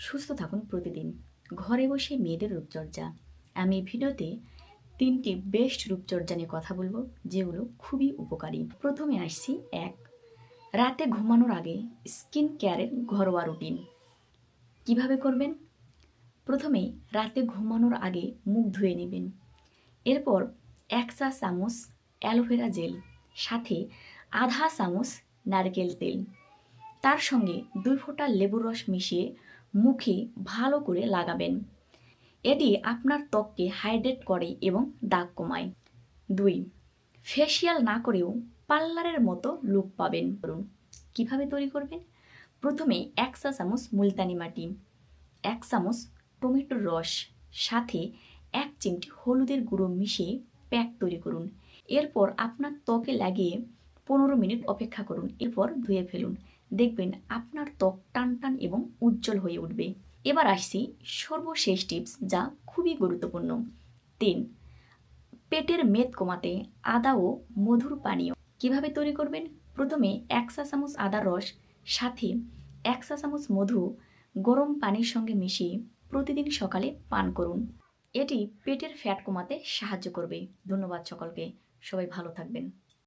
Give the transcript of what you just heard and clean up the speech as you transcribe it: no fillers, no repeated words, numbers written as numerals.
সুস্থ থাকুন প্রতিদিন। ঘরে বসে মেয়েদের রূপচর্চা। আমি এই ভিডিওতে ৩টি বেস্ট রূপচর্চা নিয়ে কথা বলবো, যেগুলো খুবই উপকারী। প্রথমে আসছি ১, রাতে ঘুমানোর আগে স্কিন কেয়ারের ঘরোয়া রুটিন। কিভাবে করবেন? প্রথমেই রাতে ঘুমানোর আগে মুখ ধুয়ে নেবেন। এরপর ১ চা চামচ অ্যালোভেরা জেল, সাথে আধা চামচ নারকেল তেল, তার সঙ্গে ২ ফোঁটা লেবুর রস মিশিয়ে মুখে ভালো করে লাগাবেন। এটি আপনার ত্বককে হাইড্রেট করে এবং দাগ কমায়। ২, ফেসিয়াল না করেও পার্লারের মতো লুক পাবেন। কিভাবে তৈরি করবেন? প্রথমে ১ চা চামচ মুলতানি মাটি, ১ চামচ টমেটোর রস, সাথে ১ চিমটি হলুদের গুঁড়ো মিশিয়ে প্যাক তৈরি করুন। এরপর আপনার ত্বকে লাগিয়ে ১৫ মিনিট অপেক্ষা করুন। এরপর ধুয়ে ফেলুন। দেখবেন আপনার ত্বক টানটান এবং উজ্জ্বল হয়ে উঠবে। এবার আসছি সর্বশেষ টিপস, যা খুবই গুরুত্বপূর্ণ। ৩, পেটের মেদ কমাতে আদা ও মধুর পানীয়। কিভাবে তৈরি করবেন? প্রথমে ১ চা চামচ আদার রস, সাথে ১ চা চামচ মধু গরম পানির সঙ্গে মিশিয়ে প্রতিদিন সকালে পান করুন। এটি পেটের ফ্যাট কমাতে সাহায্য করবে। ধন্যবাদ সকলকে। সবাই ভালো থাকবেন।